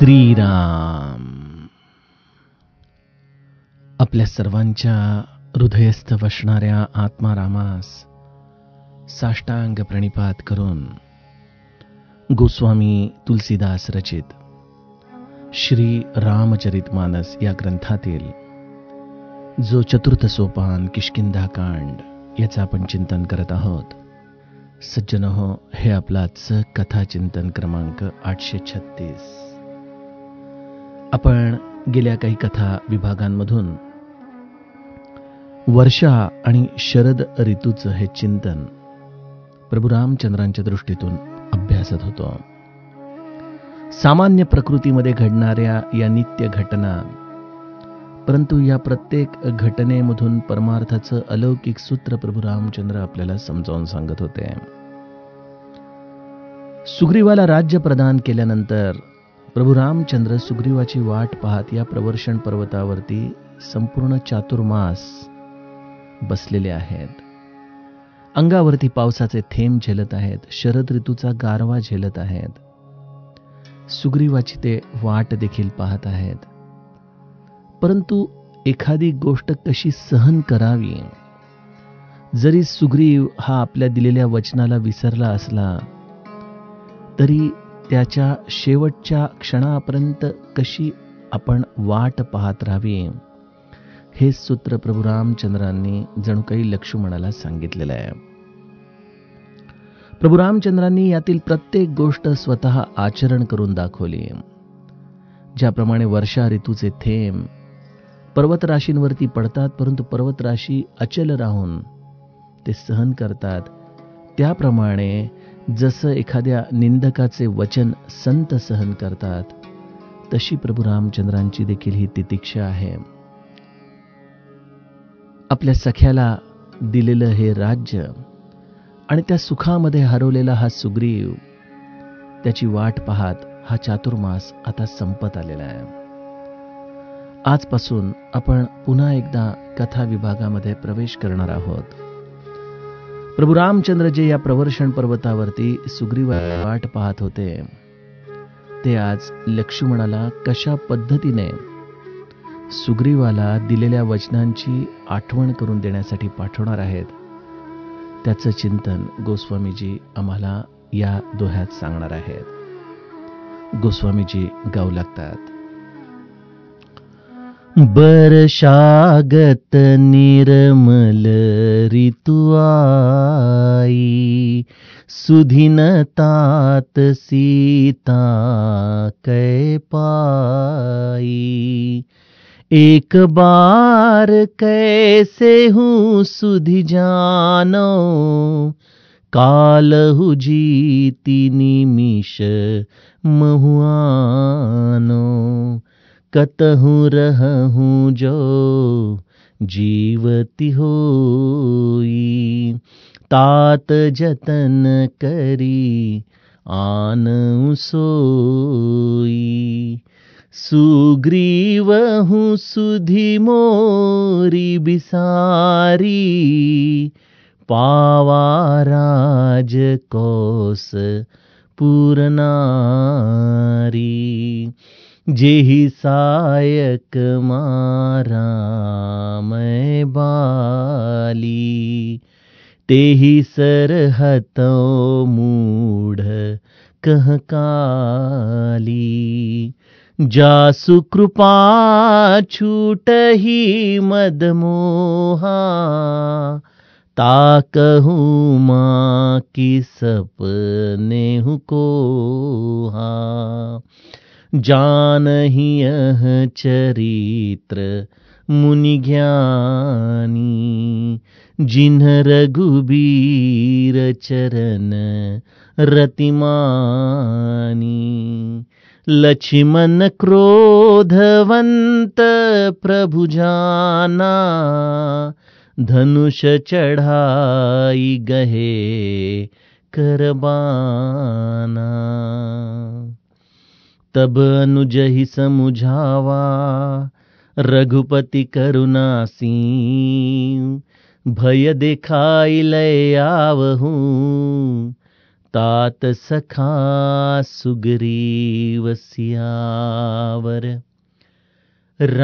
श्रीराम. आपल्या सर्वांच्या हृदयस्थ वसणाऱ्या आत्मारामास साष्टांग प्रणिपात करून गोस्वामी तुलसीदास रचित श्री रामचरितमानस या ग्रंथातील जो चतुर्थ सोपान किष्किंधाकांड याचं आपण चिंतन करत आहोत. सज्जनहो, हे आपलं आजचं कथा चिंतन क्रमांक 836. आपण गेल्या काही कथा विभागांमधून वर्षा आणि शरद ऋतूचं हे चिंतन प्रभू रामचंद्रांच्या दृष्टीतून अभ्यासत होतो. सामान्य प्रकृतीमध्ये घडणाऱ्या या नित्य घटना, परंतु या प्रत्येक घटनेमधून परमार्थाचं अलौकिक सूत्र प्रभू रामचंद्र आपल्याला समजावून सांगत होते. सुग्रीवाला राज्य प्रदान केल्यानंतर प्रभू रामचंद्र सुग्रीवाची वाट पाहत या प्रवर्षण पर्वतावरती संपूर्ण चातुर्मास बसलेले आहेत. अंगावरती पावसाचे थेंब झेलत आहेत, शरद ऋतूचा गारवा झेलत आहेत. सुग्रीवाची ते वाट देखील पाहत आहेत. परंतु एखादी गोष्ट कशी सहन करावी, जरी सुग्रीव हा आपल्या दिलेल्या वचनाला विसरला असला तरी त्याच्या शेवटच्या क्षणापर्यंत कशी आपण वाट पाहत राहावी, हे सूत्र प्रभू रामचंद्रांनी जणू काही लक्ष्मणाला सांगितलेलं आहे. प्रभू रामचंद्रांनी यातील प्रत्येक गोष्ट स्वतः आचरण करून दाखवली. ज्याप्रमाणे वर्षा ऋतूचे थेंब पर्वतराशींवरती पडतात, परंतु पर्वतराशी अचल राहून ते सहन करतात, त्याप्रमाणे जसं एखाद्या निंदकाचे वचन संत सहन करतात, तशी प्रभू रामचंद्रांची देखील ही तितिक्षा आहे. आपल्या सख्याला दिलेलं हे राज्य आणि त्या सुखामध्ये हरवलेला हा सुग्रीव, त्याची वाट पाहत हा चातुर्मास आता संपत आलेला आहे. आजपासून आपण पुन्हा एकदा कथा विभागामध्ये प्रवेश करणार आहोत. प्रभू रामचंद्र जे या प्रवर्षण पर्वतावरती सुग्रीवाची वाट पाहत होते, ते आज लक्ष्मणाला कशा पद्धतीने सुग्रीवाला दिलेल्या वचनांची आठवण करून देण्यासाठी पाठवणार आहेत, त्याचं चिंतन गोस्वामीजी आम्हाला या दोह्यात सांगणार आहेत. गोस्वामीजी गाऊ लागतात. बरसागत निर्मल ऋतु आई, सुधिन तात सीता कै पाई. एक बार कैसे हूँ सुधि जानो, कालहु जीती निमिष महुआनो. कतहु रहूं जो जीवती होई, तात जतन करी आनऊ सोई. सुग्रीवहु सुधि मोरी बिसारी, पावा राज कौस पूरनारी. जेहि सायक मारा मैं बाली, तेहि सरहतो मूढ़ कह काली. जासु कृपा छूटहि मद मोहा, ताकहु माँ की सपने कोहा. जानहि यह चरित्र मुनि ज्ञानी, जिन्ह रघुबीर चरण रतिमानी. लक्ष्मण क्रोधवंत प्रभु जाना, धनुष चढ़ाई गहे करबाना. तब अनुजहि समुझावा, रघुपति करुणासी. भय दिखाई लय आवहूँ, तात सखा सुग्रीव सियावर रामचंद्र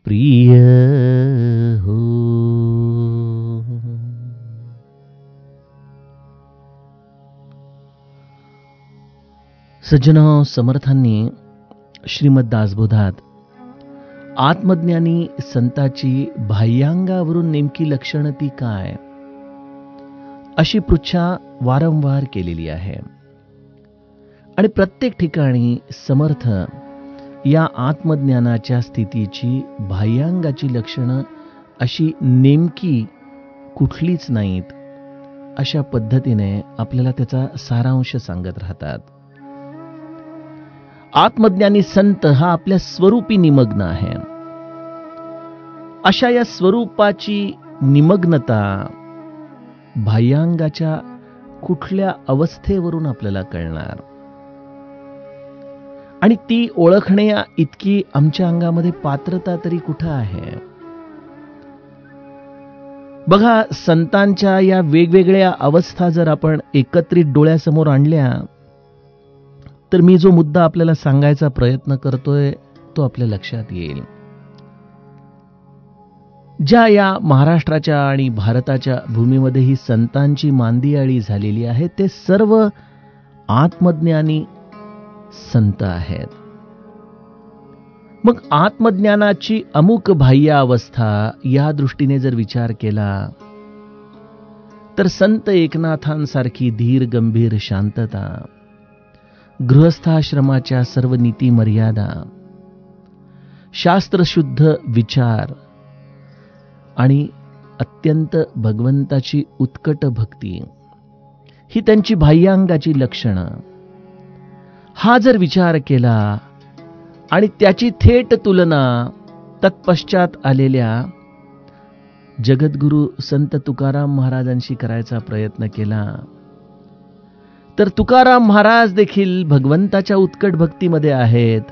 प्रिय हो. सज्जनो, समर्थांनी श्रीमद दासबोधात आत्मज्ञानी संताची बाह्यांगावरून नेमकी लक्षणं ती काय, अशी पृच्छा वारंवार केलेली आहे. आणि प्रत्येक ठिकाणी समर्थ या आत्मज्ञानाच्या स्थितीची बाह्यांगाची लक्षणं अशी नेमकी कुठलीच नाहीत, अशा पद्धतीने आपल्याला त्याचा सारांश सांगत राहतात. आत्मज्ञानी संत हा आपल्या स्वरूपी निमग्न आहे. अशा या स्वरूपाची निमग्नता बाह्यांगाच्या कुठल्या अवस्थेवरून आपल्याला कळणार, आणि ती ओळखण्या इतकी आमच्या अंगामध्ये पात्रता तरी कुठं आहे? बघा, संतांच्या या वेगवेगळ्या अवस्था जर आपण एकत्रित डोळ्यासमोर आणल्या, तर मी जो मुद्दा आपल्याला सांगायचा प्रयत्न करतोय तो आपल्या लक्षात येईल. ज्या या महाराष्ट्राच्या आणि भारताच्या भूमीमध्ये ही संतांची मांदियाळी झालेली आहे, ते सर्व आत्मज्ञानी संत आहेत. मग आत्मज्ञानाची अमुक बाह्य अवस्था या दृष्टीने जर विचार केला, तर संत एकनाथांसारखी धीर गंभीर शांतता, गृहस्थाश्रमाच्या सर्व नीती मर्यादा, शास्त्रशुद्ध विचार आणि अत्यंत भगवंताची उत्कट भक्ती, ही त्यांची बाह्यांगाची लक्षणं. हा जर विचार केला आणि त्याची थेट तुलना तत्पश्चात आलेल्या जगद्गुरु संत तुकाराम महाराजांशी करायचा प्रयत्न केला, तर तुकाराम महाराज देखील भगवंताच्या उत्कट भक्तीमध्ये आहेत,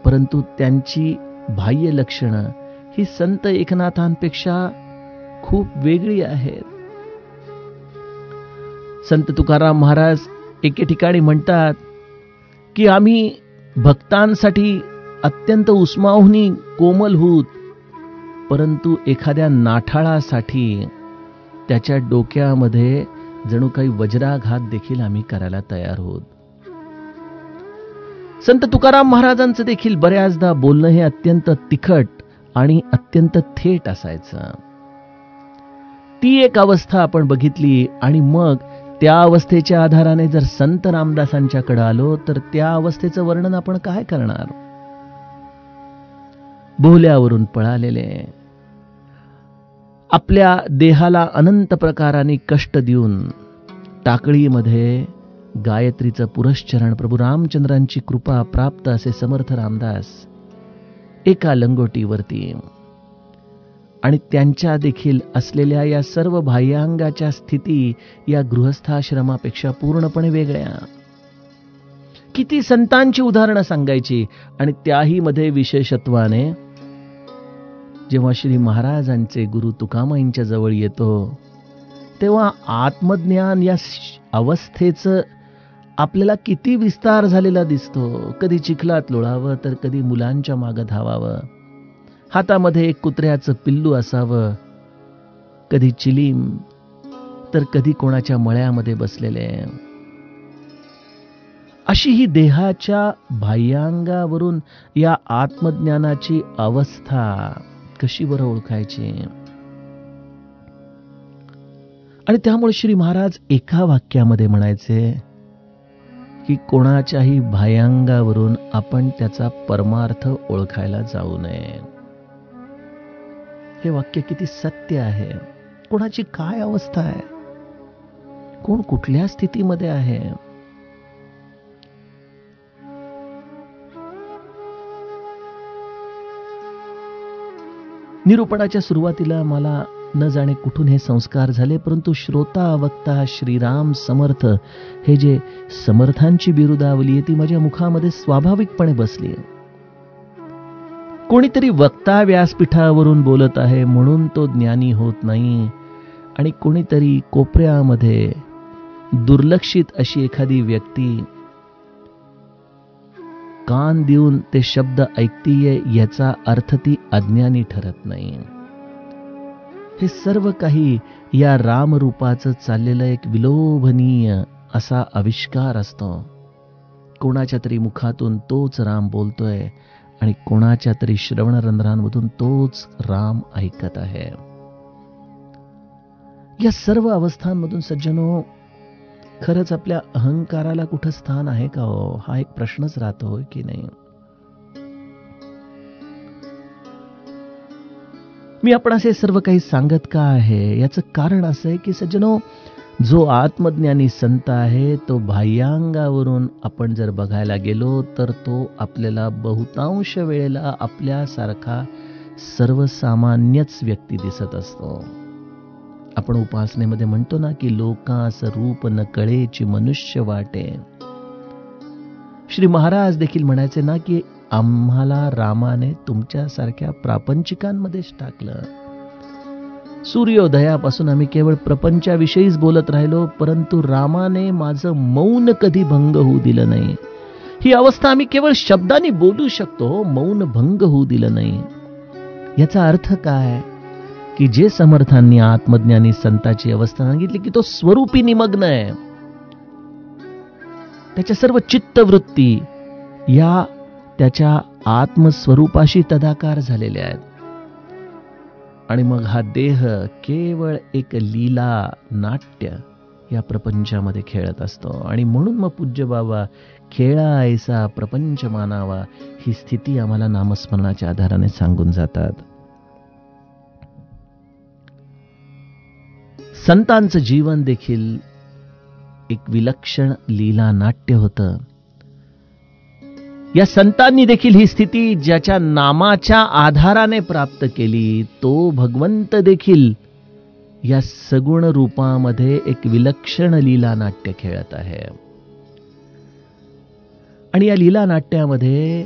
परंतु त्यांची बाह्य लक्षणं ही संत एकनाथांपेक्षा खूप वेगळी आहेत. संत तुकाराम महाराज एके ठिकाणी म्हणतात की आम्ही भक्तांसाठी अत्यंत उस्माहुनी कोमल होत, परंतु एखाद्या नाठाळासाठी त्याच्या डोक्यामध्ये जणू काही वज्राघात देखील आम्ही करायला तयार होत. संत तुकाराम महाराजांचं देखील बऱ्याचदा बोलणं हे अत्यंत तिखट आणि अत्यंत थेट असायचं. ती एक अवस्था आपण बघितली, आणि मग त्या अवस्थेच्या आधाराने जर संत रामदासांच्याकडे आलो, तर त्या अवस्थेचं वर्णन आपण काय करणार? बोहल्यावरून पळालेले, आपल्या देहाला अनंत प्रकाराने कष्ट देऊन टाकळीमध्ये गायत्रीचं पुरश्चरण, प्रभू रामचंद्रांची कृपा प्राप्त असे समर्थ रामदास एका लंगोटीवरती, आणि त्यांच्या देखील असलेल्या या सर्व बाह्यांगाच्या स्थिती या गृहस्थाश्रमापेक्षा पूर्णपणे वेगळ्या. किती संतांची उदाहरणं सांगायची, आणि त्याही मध्ये विशेषत्वाने जेव्हा श्री महाराजांचे गुरु तुकामाईंच्या जवळ येतो, तेव्हा आत्मज्ञान या अवस्थेचं आपल्याला किती विस्तार झालेला दिसतो. कधी चिखलात लोळावं, तर कधी मुलांच्या मागं धावावं, हातामध्ये एक कुत्र्याचं पिल्लू असावं, कधी चिलीम, तर कधी कोणाच्या मळ्यामध्ये बसलेले. अशी ही देहाच्या बाह्यांगावरून या आत्मज्ञानाची अवस्था कशी बरं ओळखायची? आणि त्यामुळे श्री महाराज एका वाक्यामध्ये म्हणायचे की कोणाच्याही बाह्यांगावरून आपण त्याचा परमार्थ ओळखायला जाऊ नये. हे वाक्य किती सत्य आहे. कोणाची काय अवस्था आहे, कोण कुठल्या स्थितीमध्ये आहे, निरूपणाच्या सुरुवातीला मला न जाणे कुठून हे संस्कार झाले, परंतु श्रोता वक्ता श्रीराम समर्थ हे जे समर्थांची बिरुदावली आहे ती माझ्या मुखामध्ये स्वाभाविकपणे बसली. कोणीतरी वक्ता व्यासपीठावरून बोलत आहे म्हणून तो ज्ञानी होत नाही, आणि कोणीतरी कोपऱ्यामध्ये दुर्लक्षित अशी एखादी व्यक्ती कान देऊन ते शब्द ऐकतीये याचा अर्थ ती अज्ञानी ठरत नाही. हे सर्व काही या रामरूपाचं चाललेलं एक विलोभनीय असा आविष्कार असतो. कोणाच्या तरी मुखातून तोच राम बोलतोय आणि कोणाच्या तरी श्रवणरंध्रांमधून तोच राम ऐकत आहे. या सर्व अवस्थांमधून सज्जनो, खरंच आपल्या अहंकाराला कुठं स्थान आहे का हो? हा एक प्रश्नच राहतो की नाही? मी आपणास हे सर्व काही सांगत का आहे? याचं कारण असं आहे की सज्जनो, जो आत्मज्ञानी संत आहे तो बाह्यांगावरून आपण जर बघायला गेलो तर तो आपल्याला बहुतांश वेळेला आपल्यासारखा सर्वसामान्यच व्यक्ती दिसत असतो. आपण उपासनेमध्ये म्हणतो ना की लोकांस रूप न कळेची मनुष्य वाटे. श्री महाराज देखील म्हणायचे ना की आम्हाला रामाने तुमच्यासारख्या प्रापंचिकांमध्येच टाकलं. सूर्योदयापासून आम्ही केवळ प्रपंचाविषयीच बोलत राहिलो, परंतु रामाने माझं मौन कधी भंग होऊ दिलं नाही. ही अवस्था आम्ही केवळ शब्दांनी बोलू शकतो, मौन भंग होऊ दिलं नाही. याचा अर्थ काय? की जे समर्थांनी आत्मज्ञानी संताची अवस्था सांगितली की तो स्वरूपी निमग्न आहे, त्याच्या सर्व चित्तवृत्ती या त्याच्या आत्मस्वरूपाशी तदाकार झालेल्या आहेत. आणि मग हा देह केवळ एक लीला नाट्य या प्रपंचामध्ये खेळत असतो. आणि म्हणून मग पूज्य बाबा खेळा ऐसा प्रपंच मानावा ही स्थिती आम्हाला नामस्मरणाच्या आधाराने सांगून जातात. संतांचं जीवन देखील एक विलक्षण लीला नाट्य होतं. या संतांनी देखील ही स्थिती ज्याच्या नामाच्या आधाराने प्राप्त केली, तो भगवंत देखील या सगुण रूपामध्ये एक विलक्षण लीला नाट्य खेळत आहे. आणि या लीला नाट्यामध्ये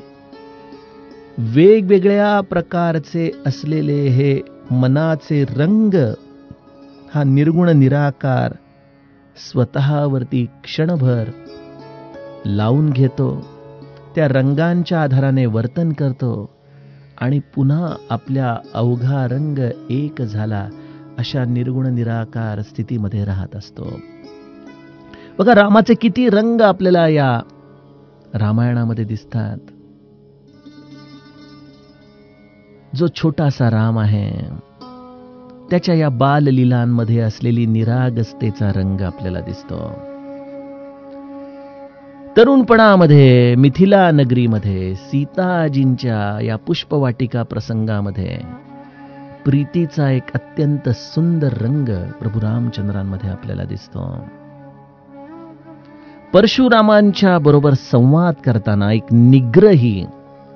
वेगवेगळ्या प्रकारचे असलेले हे मनाचे रंग हा निर्गुण निराकार स्वतःवरती क्षणभर लावून घेतो, त्या रंगांच्या आधाराने वर्तन करतो आणि पुन्हा आपल्या अवघा रंग एक झाला अशा निर्गुण निराकार स्थितीमध्ये राहत असतो. बघा, रामाचे किती रंग आपल्याला या रामायणामध्ये दिसतात. जो छोटासा राम आहे त्याच्या या बाललीलांमध्ये असलेली निरागसतेचा रंग आपल्याला दिसतो. तरुणपणामध्ये मिथिला नगरीमध्ये सीताजींच्या या पुष्पवाटिका प्रसंगामध्ये प्रीतीचा एक अत्यंत सुंदर रंग प्रभू रामचंद्रांमध्ये आपल्याला दिसतो. परशुरामांच्या बरोबर संवाद करताना एक निग्रही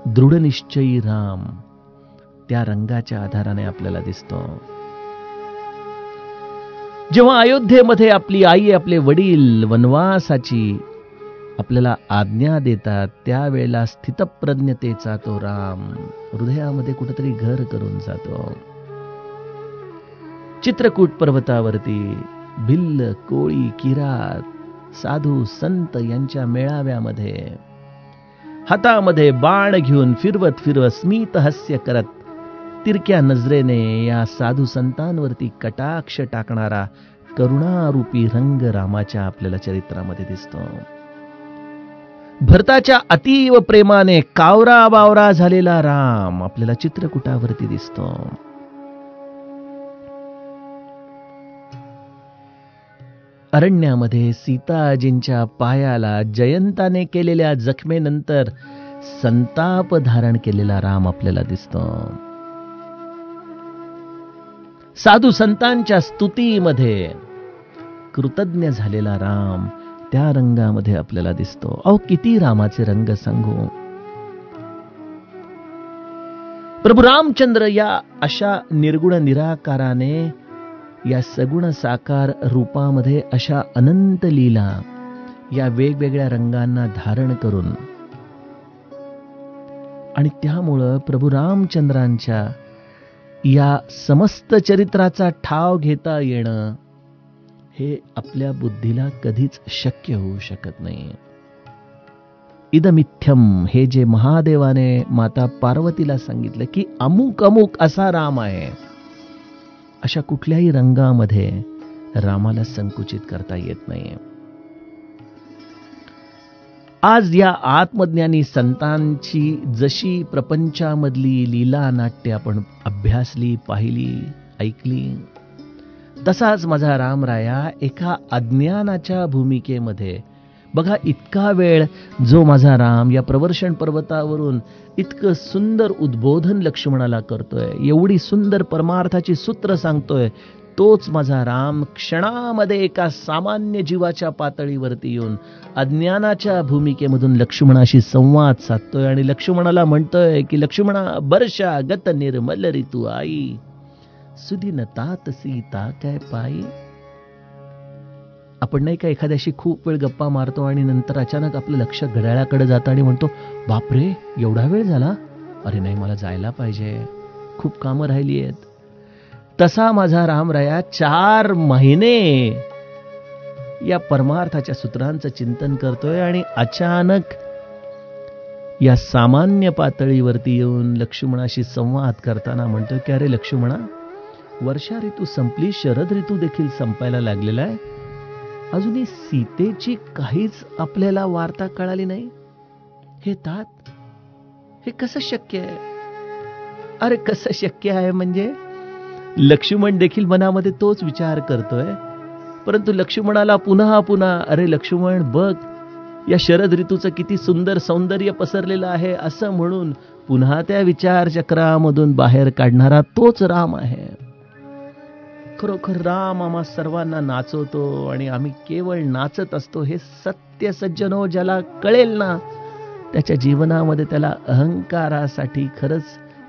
दृढनिश्चयी राम त्या रंगाच्या आधाराने आपल्याला दिसतो. जेव्हा अयोध्येमध्ये आपली आई, आपले वडील वनवासाची आपल्याला आज्ञा देतात, त्यावेळेला स्थितप्रज्ञतेचा तो राम हृदयामध्ये कुठेतरी घर करून जातो. चित्रकूट पर्वतावरती भिल्ल, कोळी, किरात, साधू, संत यांच्या मेळाव्यामध्ये हातामध्ये बाण घेऊन फिरवत फिरवत स्मित हास्य करत तिरक्या नजरेने या साधू संतांवरती कटाक्ष टाकणारा करुणारूपी रंग रामाच्या आपल्याला चरित्रामध्ये दिसतो. भरताच्या अतीव प्रेमाने कावरा बावरा झालेला राम आपल्याला चित्रकूटावरती दिसतो. अरण्यामध्ये सीताजींच्या पायाला जयंताने केलेल्या जखमेनंतर संताप धारण केलेला राम आपल्याला दिसतो. साधू संतांच्या स्तुतीमध्ये कृतज्ञ झालेला राम त्या रंगामध्ये आपल्याला दिसतो. अहो, किती रामाचे रंग सांगू. प्रभू रामचंद्र या अशा निर्गुण निराकाराने या सगुण साकार रूपामध्ये अशा अनंत लीला या वेगवेगळ्या रंगांना धारण करून आणि त्यामुळं प्रभू रामचंद्रांच्या या समस्त चरित्राचा ठाव घेता येणं हे आपल्या बुद्धीला कधीच शक्य होऊ शकत नाही. इदमिथ्यम, हे जे महादेवाने माता पार्वतीला सांगितलं की अमुक अमुक असा राम आहे, अशा कुठल्याही रंगामध्ये रामाला संकुचित करता येत नाही. आज या आत्मज्ञानी संतांची जशी प्रपंचामधली लीला नाट्य आपण अभ्यासली, पाहिली, ऐकली, तसाच माझा रामराया एका अज्ञानाच्या भूमिकेमध्ये बघा, इतका वेळ जो माझा राम या प्रवर्षण पर्वतावरून इतकं सुंदर उद्बोधन लक्ष्मणाला करतोय, एवढी सुंदर परमार्थाची सूत्र सांगतोय, तोच माझा राम क्षणामध्ये एका सामान्य जीवाच्या पातळीवरती येऊन अज्ञानाच्या भूमिकेमधून लक्ष्मणाशी संवाद साधतोय आणि लक्ष्मणाला म्हणतोय की लक्ष्मणा, बर्षा गत निर्मल ऋतू आई, सुदिन तात सीता काय पायी. आपण नाही का एखाद्याशी खूप वेळ गप्पा मारतो आणि नंतर अचानक आपलं लक्ष घड्याळाकडे जातं आणि म्हणतो, बापरे एवढा वेळ झाला, अरे नाही मला जायला पाहिजे, खूप कामं राहिली आहेत. तसा माझा रामराया 4 महिने या परमार्थाच्या सूत्रांचं चिंतन करतोय आणि अचानक या सामान्य पातळीवरती येऊन लक्ष्मणाशी संवाद करताना म्हणतोय की अरे लक्ष्मणा, वर्षा ऋतू संपली, शरद ऋतू देखील संपायला लागलेला आहे, अजूनही सीतेची काहीच आपल्याला वार्ता कळाली नाही. हे तात, हे कसं शक्य आहे? अरे कसं शक्य आहे म्हणजे लक्ष्मण देखील मनामध्ये तोच विचार करतोय, परंतु लक्ष्मणाला पुन्हा पुन्हा अरे लक्ष्मण बघ, या शरद ऋतूचं किती सुंदर सौंदर्य पसरलेलं आहे असं म्हणून पुन्हा त्या विचार चक्रामधून बाहेर काढणारा तोच राम आहे. खरोखर राम आम्हा सर्वांना नाचवतो आणि आम्ही केवळ नाचत असतो हे सत्य सज्जनो ज्याला कळेल ना, त्याच्या जीवनामध्ये त्याला अहंकारासाठी खरंच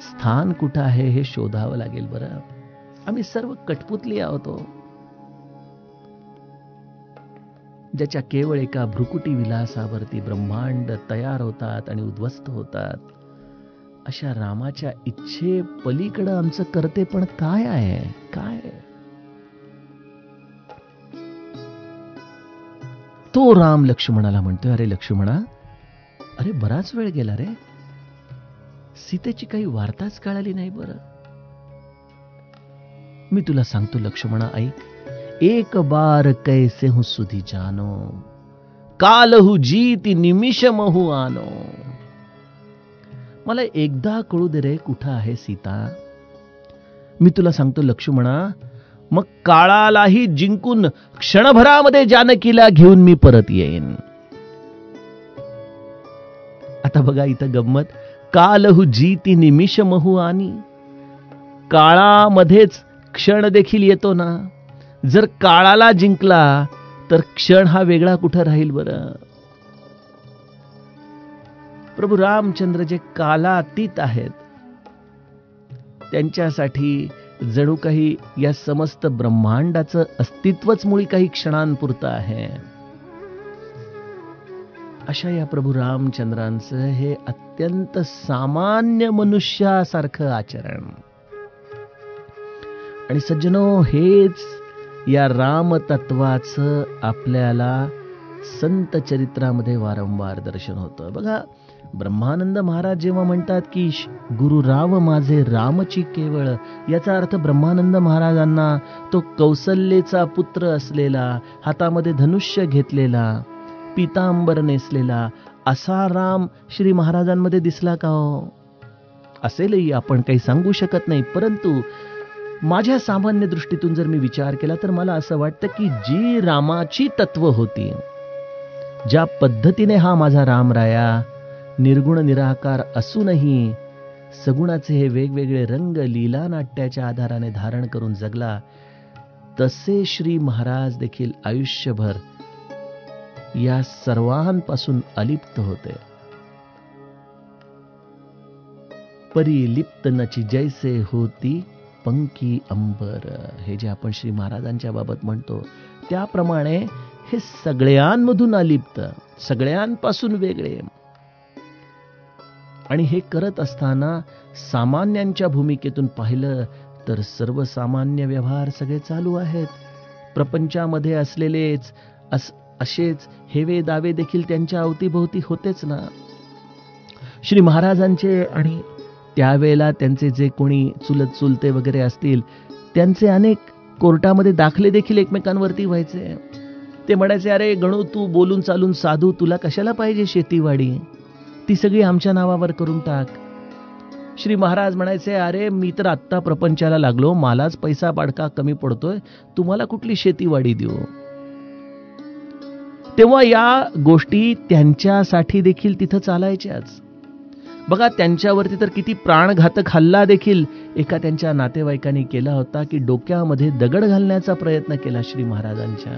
स्थान कुठं आहे हे शोधावं लागेल. बरं, आम्ही सर्व कठपुतली आहोत, ज्याच्या केवळ एका भ्रुकुटी विलासावरती ब्रह्मांड तयार होतात आणि उद्ध्वस्त होतात. अशा रामाच्या इच्छे पलीकडे आमचं कर्तेपण काय आहे? काय? तो राम लक्ष्मणाला म्हणतोय, अरे लक्ष्मणा, अरे बराच वेळ गेला रे, सीतेची काही वार्ताच कळाली नाही. बरं मी तुला सांगतो लक्ष्मणा, ऐक, एक बार कैसे हूं सुधी जानो, कालहू जीती निमिष महू आनो. मला एकदा कळू दे रे कुठं आहे सीता. मी तुला सांगतो लक्ष्मणा, मग काळालाही जिंकून क्षणभरामध्ये जानकीला घेऊन मी परत येईन. आता बघा इथं गंमत, कालहू जीती निमिष महू आनी, काळामध्येच क्षण देखील येतो ना. जर काळाला जिंकला तर क्षण हा वेगळा कुठं राहील बरं. प्रभू रामचंद्र जे कालातीत आहेत, त्यांच्यासाठी जणू काही या समस्त ब्रह्मांडाचं अस्तित्वच मुळी काही क्षणांपुरतं आहे. अशा या प्रभू रामचंद्रांचं हे अत्यंत सामान्य मनुष्यासारखं आचरण. आणि सज्जनो, हेच या रामतत्वाचं आपल्याला संत चरित्रामध्ये वारंवार दर्शन होतं. बघा, ब्रह्मानंद महाराज जेव्हा म्हणतात की गुरु राव माझे रामची केवळ, याचा अर्थ ब्रह्मानंद महाराजांना तो कौसल्येचा पुत्र असलेला, हातामध्ये धनुष्य घेतलेला, पीतांबर नेसलेला असा राम श्री महाराजांमध्ये दिसला का हो? असेलही, आपण काही सांगू शकत नाही. परंतु माझ्या सामान्य दृष्टीतून जर मी विचार केला तर मला असं वाटतं की जी रामाची तत्व होती, ज्या पद्धतीने हा माझा रामराया निर्गुण निराकार असूनही सगुणाचे हे वेगवेगळे रंग लीला नाट्याच्या आधाराने धारण करून जगला, तसे श्री महाराज देखील आयुष्यभर या सर्वांपासून अलिप्त होते. परिलिप्त नची जैसे होती पंकी अंबर, हे जे आपण श्री महाराजांच्या बाबत म्हणतो त्याप्रमाणे हे सगळ्यांमधून अलिप्त, सगळ्यांपासून वेगळे. आणि हे करत असताना सामान्यांच्या भूमिकेतून पाहिलं तर सर्वसामान्य व्यवहार सगळे चालू आहेत. प्रपंचामध्ये असलेलेच असेच हेवे दावे देखील त्यांच्या अवतीभोवती होतेच ना. श्री महाराजांचे आणि त्यावेळेला त्यांचे जे कोणी चुलत चुलते वगैरे असतील त्यांचे अनेक कोर्टामध्ये दाखले देखील एकमेकांवरती व्हायचे. ते म्हणायचे, अरे गणू, तू बोलून चालून साधू, तुला कशाला पाहिजे शेतीवाडी, ती सगळी आमच्या नावावर करून टाक. श्री महाराज म्हणायचे, अरे मी तर आत्ता प्रपंचाला लागलो, मलाच पैसा पाडका कमी पडतोय, तुम्हाला कुठली शेतीवाडी देऊ. तेव्हा या गोष्टी त्यांच्यासाठी देखील तिथं चालायच्याच. बघा, त्यांच्यावरती तर किती प्राणघातक हल्ला देखील एका त्यांच्या नातेवाईकांनी केला होता, की डोक्यामध्ये दगड घालण्याचा प्रयत्न केला श्री महाराजांच्या.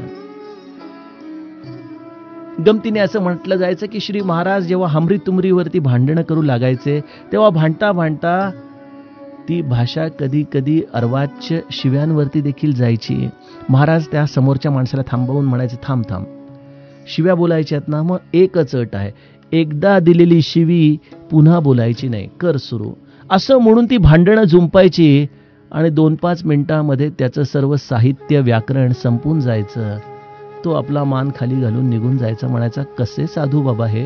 गमतीने असं म्हटलं जायचं की श्री महाराज जेव्हा हमरी तुमरीवरती भांडणं करू लागायचे तेव्हा भांडता भांडता ती भाषा कधी कधी अर्वाच्य शिव्यांवरती देखील जायची. महाराज त्या समोरच्या माणसाला थांबवून म्हणायचे, थांब थांब, शिव्या बोलायच्यात ना, मग एकच अट आहे, एकदा दिलेली शिवी पुन्हा बोलायची नाही, कर सुरू. असं म्हणून ती भांडणं झुंपायची आणि 2-5 मिनिटांमध्ये त्याचं सर्व साहित्य व्याकरण संपून जायचं. तो आपला मान खाली घालून निघून जायचा. म्हणायचा, कसे साधू बाबा हे,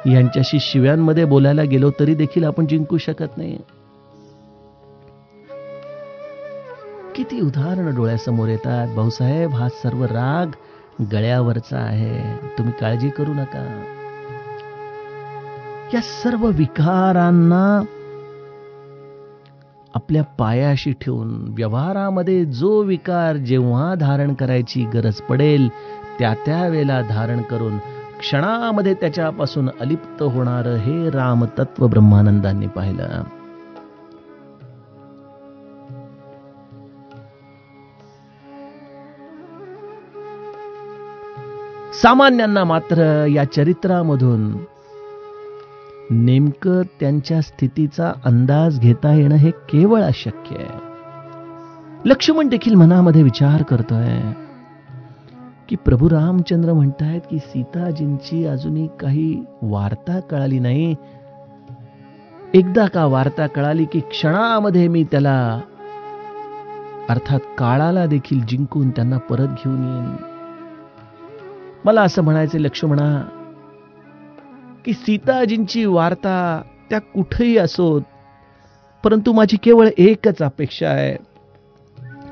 यांच्याशी शिव्यांमध्ये बोलायला गेलो तरी देखील आपण जिंकू शकत नाही. किती उदाहरणं डोळ्यासमोर येतात. भाऊसाहेब, हा सर्व राग गळ्यावरचा आहे, तुम्ही काळजी करू नका. या सर्व विकारांना आपल्या पायाशी ठेवून व्यवहारामध्ये जो विकार जेव्हा धारण करायची गरज पडेल त्या वेळेला धारण करून क्षणामध्ये त्याच्यापासून अलिप्त होणारं हे रामतत्व ब्रह्मानंदांनी पाहिलं. सामान्यांना मात्र या चरित्रामधून नेमकं त्यांच्या स्थितीचा अंदाज घेता येणं हे केवळ अशक्य आहे. लक्ष्मण देखील मनामध्ये विचार करतोय की प्रभू रामचंद्र म्हणतायत की सीताजींची अजूनही काही वार्ता कळाली नाही. एकदा का वार्ता कळाली की क्षणामध्ये मी त्याला, अर्थात काळाला देखील जिंकून त्यांना परत घेऊन येईन. मला असं म्हणायचे लक्ष्मणा की सीताजींची वार्ता त्या कुठेही असोत, परंतु माझी केवळ एकच अपेक्षा आहे,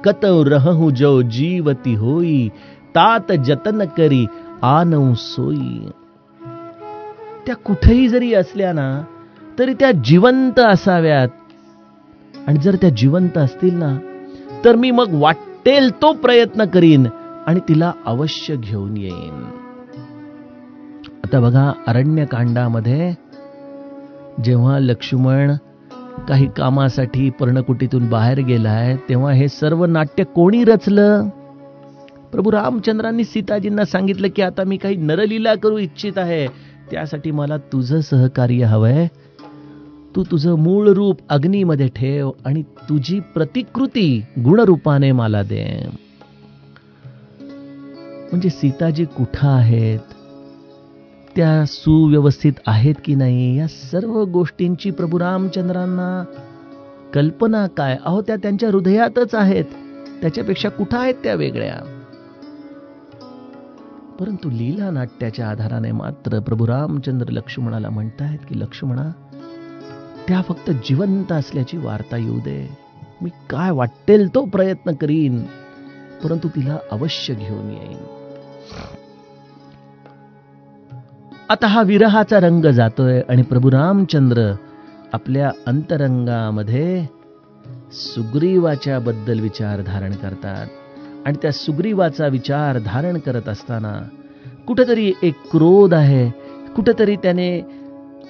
कतौ रहूं जो जीवती होई, तात जतन करी आनऊ सोई. त्या कुठेही जरी असल्या ना तरी त्या जिवंत असाव्यात, आणि जर त्या जिवंत असतील ना तर मी मग वाटेल तो प्रयत्न करीन आणि तिला अवश्य घेऊन येईन. आता बघा, अरण्यकांडामध्ये जेव्हा लक्ष्मण काही कामासाठी पर्णकुटीतून बाहेर गेलाय तेव्हा हे सर्व नाट्य कोणी रचलं? प्रभू रामचंद्रांनी सीताजींना सांगितलं की आता मी काही नरलीला करू इच्छित आहे, त्यासाठी मला तुझं सहकार्य हवंय. तू तुझं मूळ रूप अग्नीमध्ये ठेव आणि तुझी प्रतिकृती गुणरूपाने मला दे. म्हणजे सीताजी कुठं आहेत, त्या सुव्यवस्थित आहेत की नाही, या सर्व गोष्टींची प्रभू रामचंद्रांना कल्पना काय? अहो, त्या त्यांच्या हृदयातच आहेत, त्याच्यापेक्षा कुठं आहेत त्या वेगळ्या? परंतु लीला नाट्याच्या आधाराने मात्र प्रभू रामचंद्र लक्ष्मणाला म्हणतायत की लक्ष्मणा, त्या फक्त जिवंत असल्याची वार्ता येऊ दे, मी काय वाटेल तो प्रयत्न करीन, परंतु तिला अवश्य घेऊन येईन. आता हा विरहाचा रंग जातोय आणि प्रभू रामचंद्र आपल्या अंतरंगामध्ये सुग्रीवाच्या बद्दल विचार धारण करतात. आणि त्या सुग्रीवाचा विचार धारण करत असताना कुठेतरी एक क्रोध आहे, कुठेतरी त्याने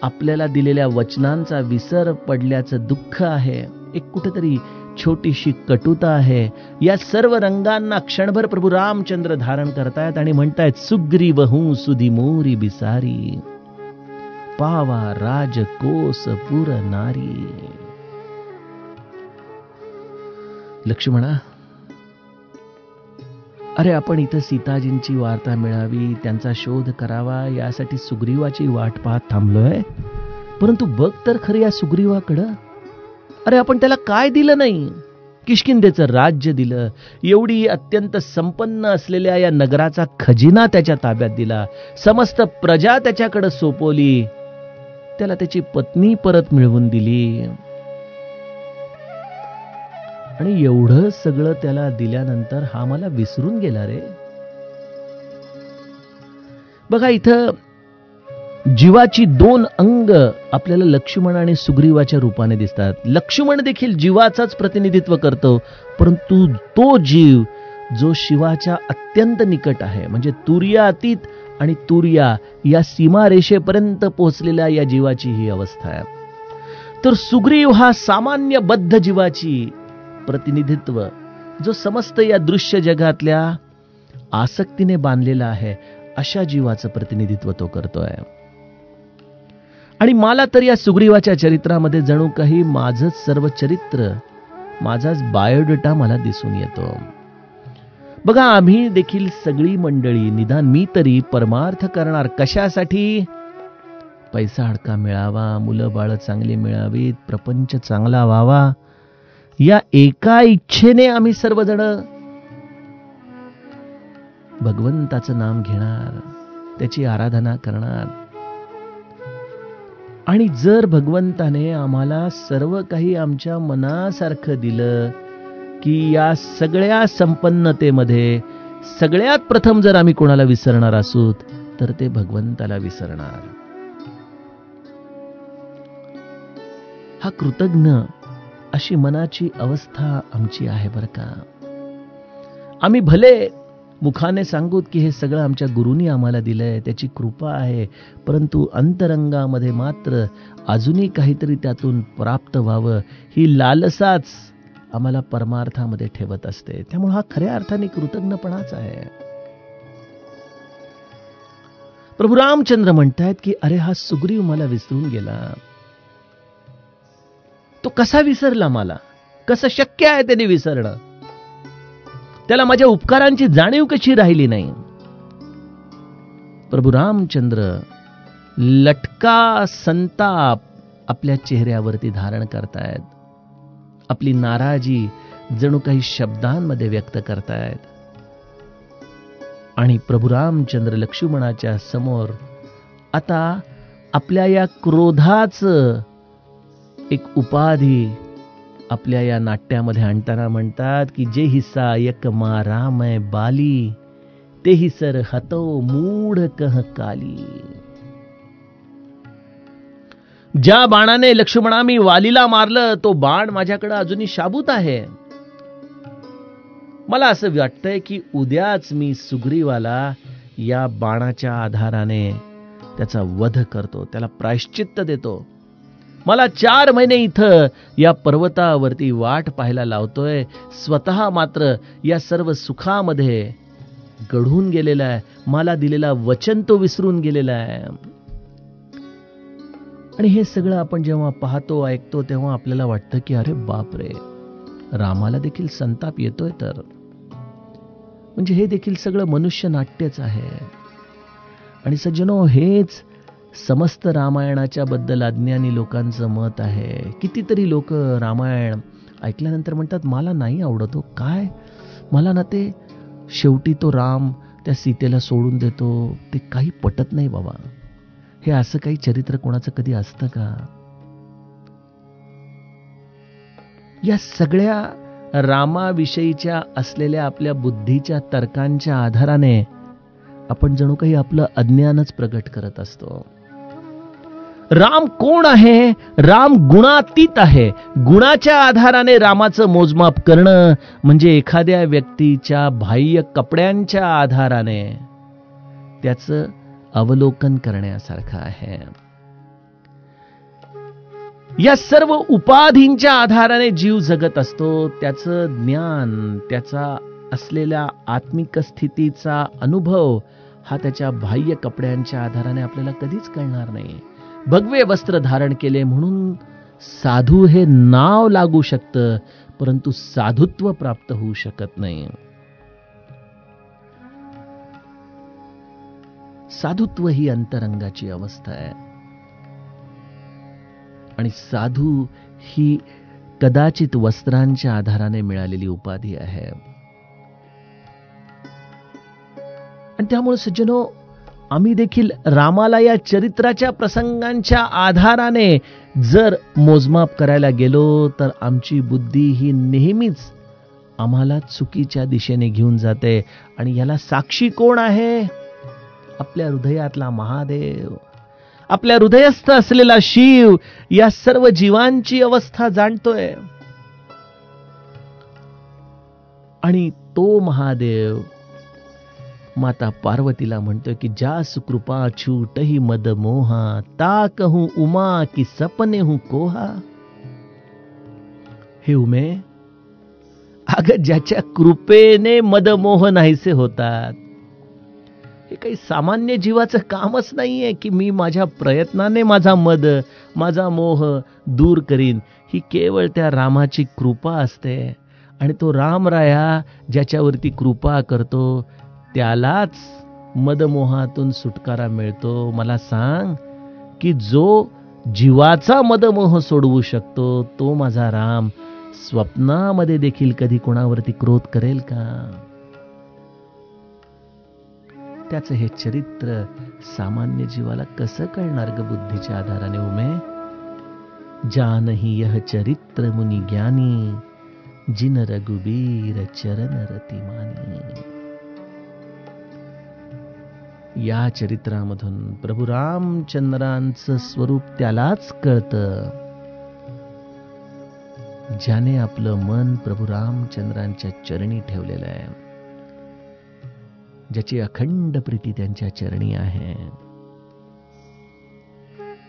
आपल्याला दिलेल्या वचनांचा विसर पडल्याचं दुःख आहे, एक कुठेतरी छोटीशी कटुता आहे. या सर्व रंगांना क्षणभर प्रभू रामचंद्र धारण करतायत आणि म्हणतायत, सुग्रीवहूं सुधी मोरी बिसारी, पावा राजकोस पुर नारी. लक्ष्मणा, अरे आपण इथं सीताजींची वार्ता मिळावी, त्यांचा शोध करावा, यासाठी सुग्रीवाची वाट पाहत थांबलोय, परंतु बघ तर खरं या सुग्रीवाकडं, अरे आपण त्याला काय दिलं नाही? किष्किंधेचं राज्य दिलं, एवढी अत्यंत संपन्न असलेल्या या नगराचा खजिना त्याच्या ताब्यात दिला, समस्त प्रजा त्याच्याकडे सोपवली, त्याला त्याची पत्नी परत मिळवून दिली. आणि एवढं सगळं त्याला दिल्यानंतर हा मला विसरून गेला रे. बघा, इथं जीवाची दोन अंग आपल्याला लक्ष्मण आणि सुग्रीवाच्या रूपाने दिसतात. लक्ष्मण देखील जीवाचाच प्रतिनिधित्व करतो, परंतु तो जीव जो शिवाच्या अत्यंत निकट आहे, म्हणजे तुर्यातीत आणि तुर्या या सीमारेषेपर्यंत पोहोचलेल्या या जीवाची ही अवस्था आहे. तर सुग्रीव हा सामान्य बद्ध जीवाची प्रतिनिधित्व, जो समस्त या दृश्य जगातल्या आसक्तीने बांधलेला आहे, अशा जीवाचं प्रतिनिधित्व तो करतोय. आणि मला तर या सुग्रीवाच्या चरित्रामध्ये जणू काही माझंच सर्व चरित्र, माझाच बायोडेटा मला दिसून येतो. बघा, आम्ही देखील सगळी मंडळी, निदान मी तरी परमार्थ करणार कशासाठी? पैसा अडका मिळावा, मुलं बाळ चांगली मिळावीत, प्रपंच चांगला व्हावा, या एका इच्छेने आम्ही सर्वजण भगवंताचं नाम घेणार, त्याची आराधना करणार. आणि जर भगवंताने आम्हाला सर्व काही आमच्या मनासारखं दिलं, की या सगळ्या संपन्नतेमध्ये सगळ्यात प्रथम जर आम्ही कोणाला विसरणार असू, तर ते भगवंताला विसरणार. हा कृतज्ञ अशी मनाची अवस्था आमची आहे बरं का. आम्ही भले मुखाने सांगू की हे सगळं आमच्या गुरूंनी आम्हाला दिलंय, त्याची कृपा आहे, परंतु अंतरंगामध्ये मात्र अजूनही काहीतरी त्यातून प्राप्त व्हावं ही लालसाच आम्हाला परमार्थामध्ये ठेवत असते. त्यामुळे हा खऱ्या अर्थाने कृतज्ञपणाच आहे. प्रभू रामचंद्र म्हणतायत की अरे हा सुग्रीव मला विसरून गेला. तो कसा विसरला मला? कसं शक्य आहे त्याने विसरणं? त्याला माझ्या उपकारांची जाणीव कशी राहिली नाही? प्रभू रामचंद्र लटका संताप आपल्या चेहऱ्यावरती धारण करतायत. आपली नाराजी जणू काही शब्दांमध्ये व्यक्त करतायत. आणि प्रभू रामचंद्र लक्ष्मणाच्या समोर आता आपल्या या क्रोधाचं एक उपाधी आपल्या या नाट्यामध्ये आणताना म्हणतात की जे हिस्सा एक मा राम बाली, ते ही सर हतो मूढ कह काली. ज्या बाणाने लक्ष्मणा मी वालीला मारलं, तो बाण माझ्याकडे अजूनही शाबूत आहे. मला असं वाटतंय की उद्याच मी सुग्रीवाला या बाणाच्या आधाराने त्याचा वध करतो, त्याला प्रायश्चित्त देतो. मला 4 महिने इथं या पर्वतावरती वाट पाहायला लावतोय, स्वतः मात्र या सर्व सुखामध्ये गढून गेलेला आहे. मला दिलेला वचन तो विसरून गेलेला आहे. आणि हे सगळं आपण जेव्हा पाहतो, ऐकतो, तेव्हा आपल्याला वाटतं की अरे बापरे, रामाला देखील संताप येतोय. तर म्हणजे हे देखील सगळं मनुष्य नाट्यच आहे. आणि सज्जनो, हेच समस्त रामायणाच्या बद्दल अज्ञानी लोकांचं मत आहे. कितीतरी लोक रामायण ऐकल्यानंतर म्हणतात मला नाही आवडत. काय, मला ना ते शेवटी तो राम त्या सीतेला सोडून देतो, ते काही पटत नाही बाबा. हे असं काही चरित्र कोणाचं कधी असतं का? या सगळ्या रामाविषयीच्या असलेल्या आपल्या बुद्धीच्या तर्कांच्या आधाराने आपण जणू काही आपलं अज्ञानच प्रगट करत असतो. राम कोण आहे? राम गुणातीत आहे. गुणाच्या आधाराने रामाचं मोजमाप करणं म्हणजे एखाद्या व्यक्तीच्या बाह्य कपड्यांच्या आधाराने त्याचं अवलोकन करण्यासारखं आहे. या सर्व उपाधींच्या आधाराने जीव जगत असतो. त्याचं ज्ञान, त्याचा असलेल्या आत्मिक स्थितीचा अनुभव हा त्याच्या बाह्य कपड्यांच्या आधाराने आपल्याला कधीच कळणार नाही. भगवे वस्त्र धारण केले म्हणून साधू हे नाव लागू शकतं, परंतु साधुत्व प्राप्त होऊ शकत नाही. साधुत्व ही अंतरंगाची अवस्था आहे. आणि साधू ही कदाचित वस्त्रांच्या आधाराने मिळालेली उपाधी आहे. आणि त्यामुळे सज्जनो, आम्ही देखील रामाला या चरित्राच्या प्रसंगांच्या आधाराने जर मोजमाप करायला गेलो तर आमची बुद्धी ही नेहमीच आम्हाला चुकीच्या दिशेने घेऊन जाते. आणि याला साक्षी कोण आहे? आपल्या हृदयातला महादेव, आपल्या हृदयस्थ असलेला शिव या सर्व जीवांची अवस्था जाणतोय. आणि तो महादेव माता पार्वतीला म्हणतोय की जास कृपा छूटही मद मोहा, ता कहूं उमा की सपने हूं कोहा. हे उमे, अगं ज्याच्या कृपेने मदमोह नाहीसे होतात, हे काही सामान्य जीवाचं कामच नाहीये की मी माझ्या प्रयत्नाने माझा मद, माझा मोह दूर करीन. ही केवळ त्या रामाची कृपा असते. आणि तो रामराया ज्याच्यावरती कृपा करतो त्यालाच मदमोहातून सुटकारा मिळतो. मला सांग की जो जीवाचा मदमोह सोडवू शकतो तो माझा राम स्वप्नामध्ये देखील कधी कोणावरती क्रोध करेल का? त्याचं हे चरित्र सामान्य जीवाला कसं कळणार ग बुद्धीच्या आधाराने उमे? जानही यह चरित्र मुनी ज्ञानी, जिन रघुबीर चरण रती मानी. या चरित्रामधून प्रभू रामचंद्रांचं स्वरूप त्यालाच कळतं ज्याने आपलं मन प्रभू रामचंद्रांच्या चरणी ठेवलेलं आहे, ज्याची अखंड प्रीती त्यांच्या चरणी आहे.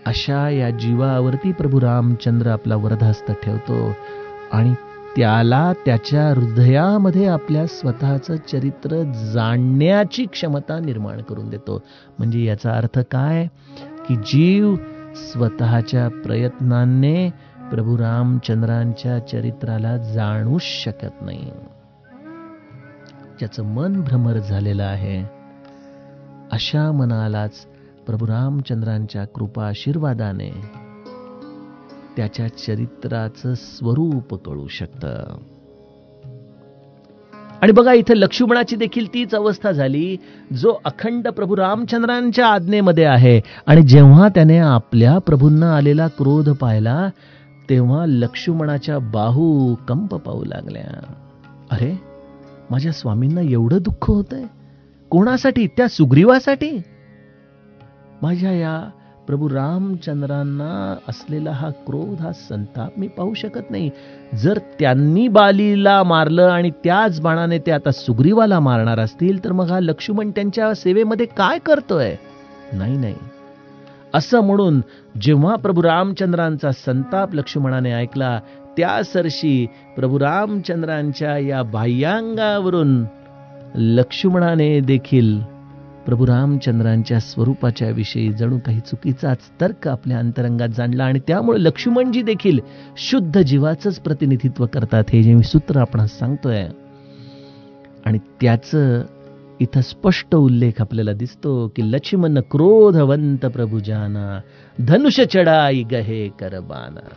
अशा या जीवावरती प्रभू रामचंद्र आपला वरदहस्त ठेवतो आणि त्याला त्याच्या हृदयामध्ये आपल्या स्वतःचं चरित्र जाणण्याची क्षमता निर्माण करून देतो. म्हणजे याचा अर्थ काय की जीव स्वतःच्या प्रयत्नांनी प्रभू रामचंद्रांच्या चरित्राला जाणूच शकत नाही. ज्याचं मन भ्रमर झालेलं आहे अशा मनालाच प्रभू रामचंद्रांच्या कृपा आशीर्वादाने त्याच्या चरित्राचं स्वरूप कळू शकतं. आणि बघा इथे लक्ष्मणाची देखील तीच अवस्था झाली, जो अखंड प्रभू रामचंद्रांच्या आज्ञेमध्ये आहे. आणि जेव्हा त्याने आपल्या प्रभूंना आलेला क्रोध पाहिला तेव्हा लक्ष्मणाच्या बाहू कंप पाहू लागल्या. अरे, माझ्या स्वामींना एवढं दुःख होतंय, कोणासाठी? त्या सुग्रीवासाठी. माझ्या या प्रभू रामचंद्रांना असलेला हा क्रोध, हा संताप मी पाहू शकत नाही. जर त्यांनी बालीला मारलं आणि त्याच बाणाने ते आता सुग्रीवाला मारणार असतील तर मग हा लक्ष्मण त्यांच्या सेवेमध्ये काय करतोय? नाही नाही, असं म्हणून जेव्हा प्रभू रामचंद्रांचा संताप लक्ष्मणाने ऐकला त्या सरशी प्रभू रामचंद्रांच्या या बाह्यांगावरून लक्ष्मणाने देखील प्रभू रामचंद्रांच्या स्वरूपाच्या विषयी जणू काही चुकीचाच तर्क आपल्या अंतरंगात जाणला. आणि त्यामुळे लक्ष्मणजी देखील शुद्ध जीवाचंच प्रतिनिधित्व करतात, हे जे मी सूत्र आपण सांगतोय. आणि त्याचं इथं स्पष्ट उल्लेख आपल्याला दिसतो की लक्ष्मण क्रोधवंत प्रभू जाना, धनुष चढाई गहे करबाना.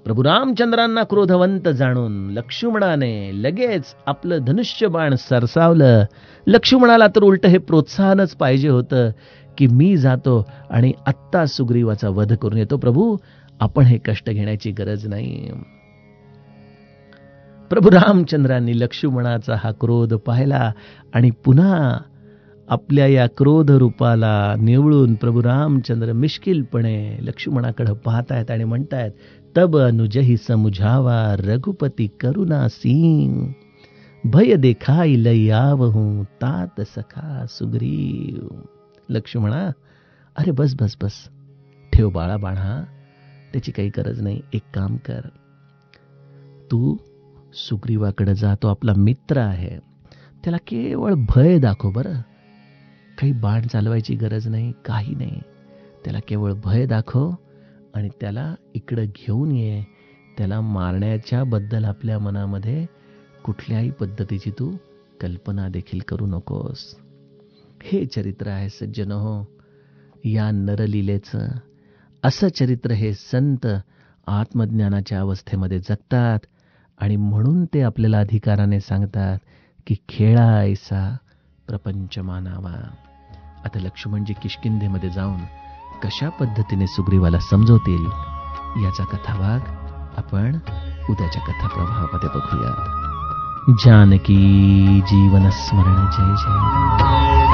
प्रभू रामचंद्रांना क्रोधवंत जाणून लक्ष्मणाने लगेच आपलं धनुष्य बाण सरसावलं. लक्ष्मणाला तर उलट हे प्रोत्साहनच पाहिजे होतं की मी जातो आणि आत्ता सुग्रीवाचा वध करून येतो. प्रभू, आपण हे कष्ट घेण्याची गरज नाही. प्रभू रामचंद्रांनी लक्ष्मणाचा हा क्रोध पाहिला आणि पुन्हा आपल्या या क्रोध रूपाला निवळून प्रभू रामचंद्र मिश्किलपणे लक्ष्मणाकडे पाहतायत आणि म्हणतायत, तब अनुजहि समुझावा रघुपति करुणा सीन, भय देखाई लई आवहूं तात सखा सुग्रीव. लक्ष्मणा, अरे बस बस बस, ठेव बाळा बाणा, त्याची काही गरज नाही. एक काम कर, तू सुग्रीवाकडे जा, तो आपला मित्र आहे, त्याला केवळ भय दाखव बरं. काही बाण चालवायची गरज नाही, काही नाही. त्याला केवळ भय दाखव आणि त्याला इकडे घेऊन ये. त्याला मारण्याच्या बद्दल आपल्या मनामध्ये कुठल्याही पद्धतीची तू कल्पना देखील करू नकोस. हे चरित्र आहे सज्जनहो या नरलीलेचं. असं चरित्र हे संत आत्मज्ञानाच्या अवस्थेमध्ये जगतात आणि म्हणून ते आपल्याला अधिकाराने सांगतात की खेळा ऐसा प्रपंच मानावा. आता लक्ष्मणजी किष्किंधेमध्ये जाऊन कशा पद्धतीने सुग्रीवाला समजवतील याचा कथाभाग आपण उद्याच्या कथा प्रवाहामध्ये बघूया. जानकी जीवन स्मरण. जय जय राम.